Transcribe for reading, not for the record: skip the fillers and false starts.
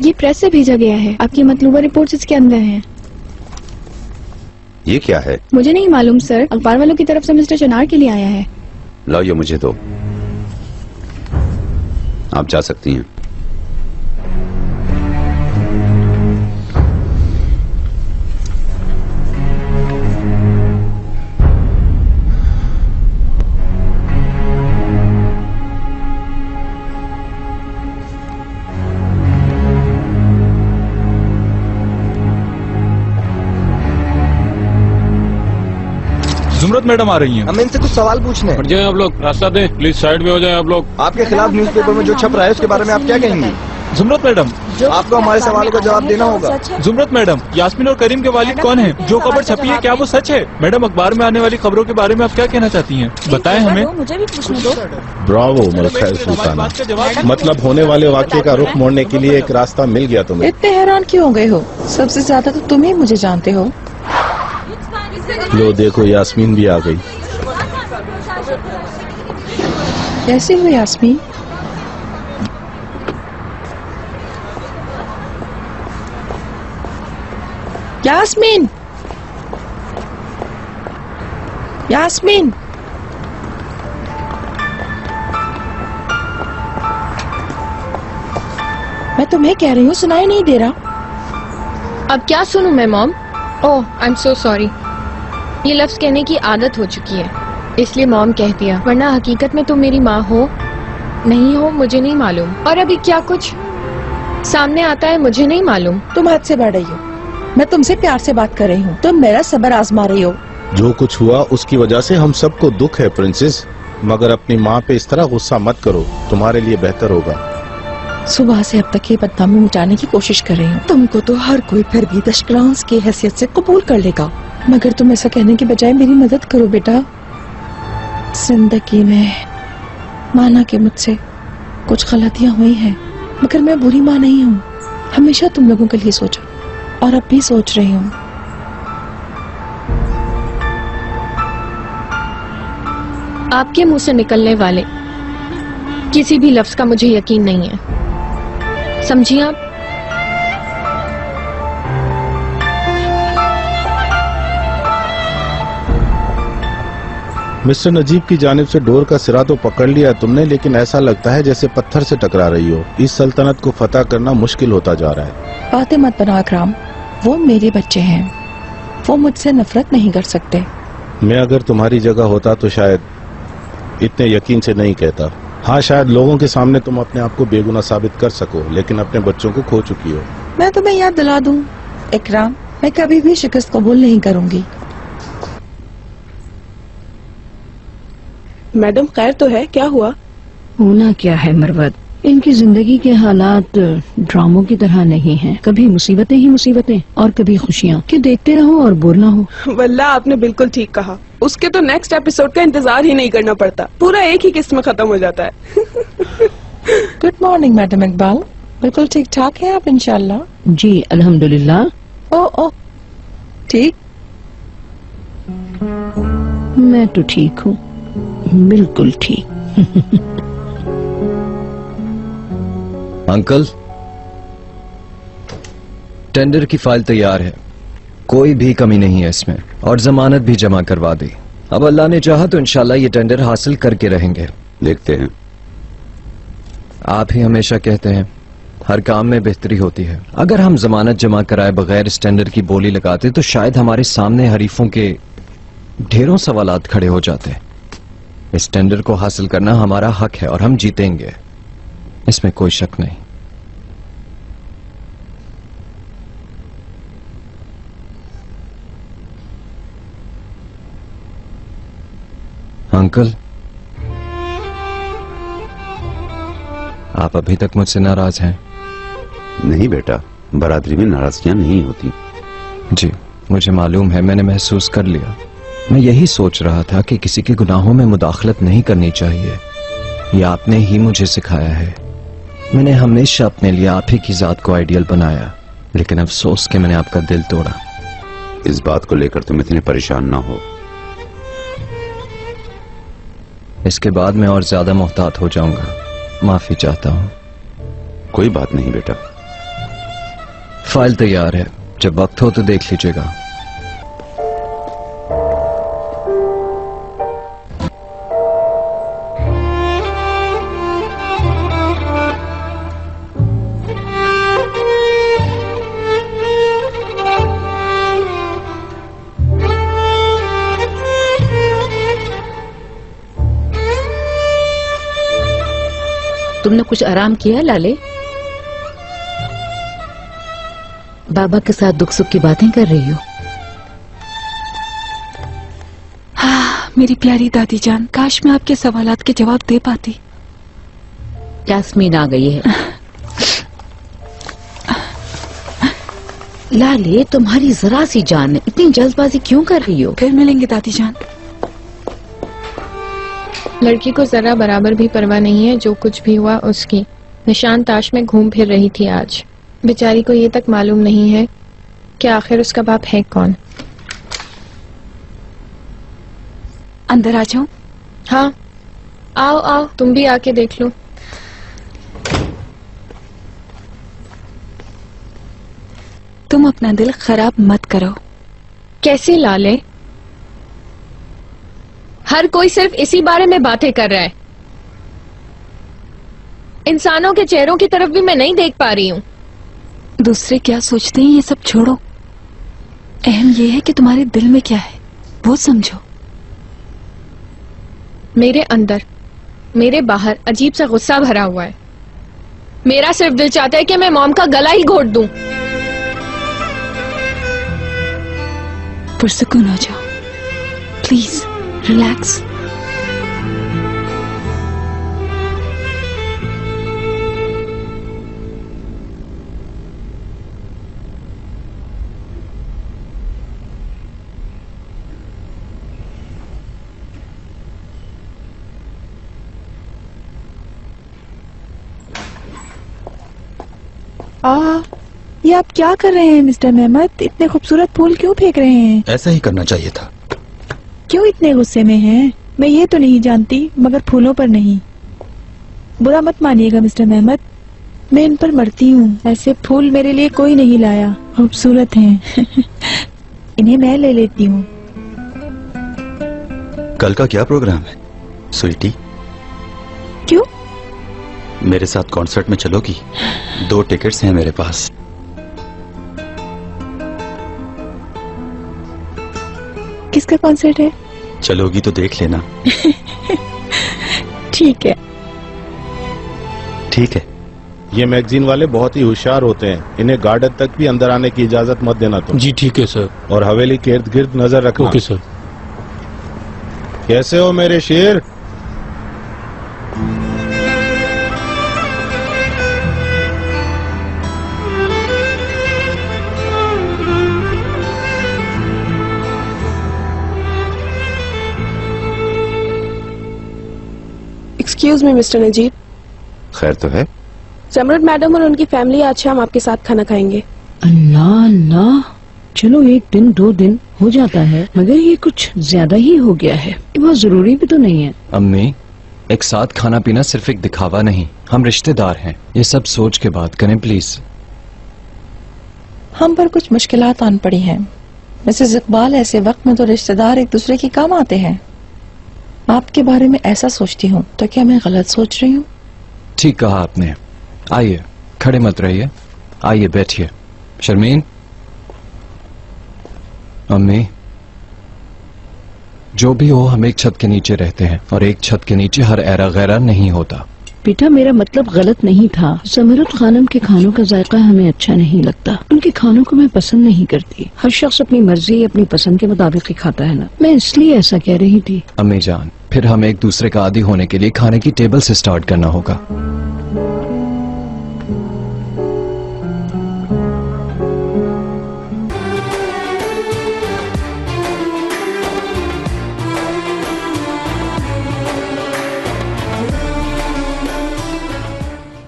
ये प्रेस से भेजा गया है। आपकी मतलूबा रिपोर्ट्स इसके अंदर हैं। ये क्या है? मुझे नहीं मालूम सर, अखबार वालों की तरफ से मिस्टर चनार के लिए आया है। लाओ ये मुझे दो। आप जा सकती हैं। जुमरत मैडम आ रही हैं। हमें इनसे कुछ सवाल पूछने हैं। हट जाएं आप लोग, रास्ता दें प्लीज, साइड में हो जाएं आप लोग। आपके खिलाफ न्यूज़पेपर में जो छप रहा है उसके बारे में आप क्या कहेंगे? जुमरत मैडम, आपको हमारे सवालों का जवाब देना होगा। जुमरत मैडम, यास्मीन और करीम के वालिद कौन हैं? जो खबर छपी है क्या वो सच है? मैडम, अखबार में आने वाली खबरों के बारे में आप क्या कहना चाहती हैं? बताएं हमें। मुझे भी पूछने दो। ब्रावो मलखैर सुल्ताना, मतलब होने वाले वाक्य का रुख मोड़ने के लिए एक रास्ता मिल गया तुम्हें। इतने हैरान क्यों हो गए हो? सबसे ज्यादा तो तुम ही मुझे जानते हो। लो देखो, यास्मीन भी आ गई। कैसी हो यास्मीन? यास्मीन, यास्मीन, मैं तुम्हें कह रही हूँ, सुनाई नहीं दे रहा। अब क्या सुनूं मैं mom? Oh I am so sorry. ये लफ्ज कहने की आदत हो चुकी है, इसलिए मॉम कह दिया, वरना हकीकत में तुम मेरी माँ हो नहीं हो मुझे नहीं मालूम। और अभी क्या कुछ सामने आता है मुझे नहीं मालूम। तुम हद से बढ़ रही हो। मैं तुमसे प्यार से बात कर रही हूँ, तुम मेरा सब्र आजमा रही हो। जो कुछ हुआ उसकी वजह से हम सबको दुख है प्रिंसेस, मगर अपनी माँ पे इस तरह गुस्सा मत करो, तुम्हारे लिए बेहतर होगा। सुबह से अब तक ये बदनामी मिटाने की कोशिश कर रही हूँ। तुमको तो हर कोई फिर भी दशक्लांस की हैसियत से कबूल कर लेगा, मगर तुम ऐसा कहने के बजाय मेरी मदद करो बेटा। जिंदगी में माना कि मुझसे कुछ गलतियां हुई हैं, मगर मैं बुरी माँ नहीं हूँ। हमेशा तुम लोगों के लिए सोचा और अब भी सोच रही हूँ। आपके मुंह से निकलने वाले किसी भी लफ्ज का मुझे यकीन नहीं है, समझिए आप? मिस्टर नजीब की जानिब से डोर का सिरा तो पकड़ लिया तुमने, लेकिन ऐसा लगता है जैसे पत्थर से टकरा रही हो। इस सल्तनत को फतह करना मुश्किल होता जा रहा है। बातें मत बना अकराम, वो मेरे बच्चे हैं, वो मुझसे नफरत नहीं कर सकते। मैं अगर तुम्हारी जगह होता तो शायद इतने यकीन से नहीं कहता। हाँ, शायद लोगों के सामने तुम अपने आप को बेगुनाह साबित कर सको, लेकिन अपने बच्चों को खो चुकी हो। मैं तुम्हें याद दिला दूं इकराम, मैं कभी भी शिकस्त कबूल नहीं करूंगी। मैडम खैर तो है? क्या हुआ? होना क्या है मरवत, इनकी जिंदगी के हालात ड्रामों की तरह नहीं हैं। कभी मुसीबतें ही मुसीबतें और कभी खुशियाँ, कि देखते रहो और बोर ना हो। वल्लाह आपने बिल्कुल ठीक कहा। उसके तो नेक्स्ट एपिसोड का इंतजार ही नहीं करना पड़ता, पूरा एक ही किस्त में खत्म हो जाता है। गुड मॉर्निंग मैडम इकबाल, बिल्कुल ठीक ठाक है आप इंशाल्लाह? जी अल्हम्दुलिल्लाह। ओ ठीक। मैं तो ठीक हूँ, बिल्कुल ठीक। अंकल, टेंडर की फाइल तैयार है, कोई भी कमी नहीं है इसमें, और जमानत भी जमा करवा दी। अब अल्लाह ने चाहा तो इंशाल्लाह ये टेंडर हासिल करके रहेंगे। देखते हैं। आप ही हमेशा कहते हैं हर काम में बेहतरी होती है। अगर हम जमानत जमा कराए बगैर इस टेंडर की बोली लगाते तो शायद हमारे सामने हरीफों के ढेरों सवालात खड़े हो जाते। इस टेंडर को हासिल करना हमारा हक है और हम जीतेंगे, इसमें कोई शक नहीं। अंकल, आप अभी तक मुझसे नाराज हैं? नहीं बेटा, बरादरी में नाराजगियां नहीं होती। जी मुझे मालूम है, मैंने महसूस कर लिया। मैं यही सोच रहा था कि किसी के गुनाहों में मुदाखलत नहीं करनी चाहिए, ये आपने ही मुझे सिखाया है। मैंने हमेशा अपने लिए आप ही की जात को आइडियल बनाया, लेकिन अफसोस कि मैंने आपका दिल तोड़ा। इस बात को लेकर तुम इतने परेशान ना हो। इसके बाद मैं और ज्यादा मोहतात हो जाऊंगा, माफी चाहता हूँ। कोई बात नहीं बेटा, फाइल तैयार है, जब वक्त हो तो देख लीजिएगा। तुमने कुछ आराम किया लाले? बाबा के साथ दुख सुख की बातें कर रही हो? हाँ मेरी प्यारी दादी जान, काश मैं आपके सवालात के जवाब दे पाती। यास्मीन आ गई है। लाले तुम्हारी जरा सी जान है, इतनी जल्दबाजी क्यों कर रही हो? फिर मिलेंगे दादी जान। लड़की को जरा बराबर भी परवाह नहीं है जो कुछ भी हुआ उसकी। निशान ताश में घूम फिर रही थी आज। बेचारी को ये तक मालूम नहीं है कि आखिर उसका बाप है कौन। अंदर आ जाओ। हाँ आओ आओ, तुम भी आके देख लो। तुम अपना दिल खराब मत करो। कैसे लाले? हर कोई सिर्फ इसी बारे में बातें कर रहा है। इंसानों के चेहरों की तरफ भी मैं नहीं देख पा रही हूँ। दूसरे क्या सोचते हैं ये सब छोड़ो, अहम ये है कि तुम्हारे दिल में क्या है वो समझो। मेरे अंदर, मेरे बाहर अजीब सा गुस्सा भरा हुआ है। मेरा सिर्फ दिल चाहता है कि मैं मॉम का गला ही घोट दूं। पुरसुकून हो जाओ प्लीज, रिलैक्स। ये आप क्या कर रहे हैं मिस्टर मेहमद? इतने खूबसूरत फूल क्यों फेंक रहे हैं? ऐसा ही करना चाहिए था। क्यों इतने गुस्से में हैं? मैं ये तो नहीं जानती, मगर फूलों पर नहीं। बुरा मत मानिएगा मिस्टर मेहमद, मैं इन पर मरती हूँ। ऐसे फूल मेरे लिए कोई नहीं लाया, खूबसूरत हैं। इन्हें मैं ले लेती हूँ। कल का क्या प्रोग्राम है स्वीटी? क्यों? मेरे साथ कॉन्सर्ट में चलोगी? 2 टिकट्स हैं मेरे पास। किसका कॉन्सर्ट है? चलोगी तो देख लेना। ठीक है। ठीक है। ये मैगजीन वाले बहुत ही होशियार होते हैं, इन्हें गार्डन तक भी अंदर आने की इजाजत मत देना तुम। जी ठीक है सर। और हवेली के इर्द गिर्द नजर रखना। Okay sir. कैसे हो मेरे शेर? Excuse me mister Najeeb. खैर तो है? जमरुद मैडम और उनकी फैमिली आज शाम आपके साथ खाना खाएंगे। अल्लाह अल्लाह, चलो 1 दिन 2 दिन हो जाता है, मगर ये कुछ ज्यादा ही हो गया है। ये बहुत जरूरी भी तो नहीं है। अम्मी, एक साथ खाना पीना सिर्फ एक दिखावा नहीं, हम रिश्तेदार हैं। ये सब सोच के बात करें प्लीज। हम पर कुछ मुश्किलात आन पड़ी हैं मिसेस इकबाल। ऐसे वक्त में तो रिश्तेदार एक दूसरे के काम आते हैं। आपके बारे में ऐसा सोचती हूँ तो क्या मैं गलत सोच रही हूँ? ठीक कहा आपने। आइए, खड़े मत रहिए, आइए बैठिए। शर्मीन, अम्मी, जो भी हो हम एक छत के नीचे रहते हैं और एक छत के नीचे हर ऐरा गैरा नहीं होता। बेटा मेरा मतलब गलत नहीं था। जमरुद खानम के खानों का जायका हमें अच्छा नहीं लगता, उनके खानों को मैं पसंद नहीं करती। हर शख्स अपनी मर्जी अपनी पसंद के मुताबिक ही खाता है ना, मैं इसलिए ऐसा कह रही थी। अम्मी जान, फिर हमें एक दूसरे का आदी होने के लिए खाने की टेबल से स्टार्ट करना होगा।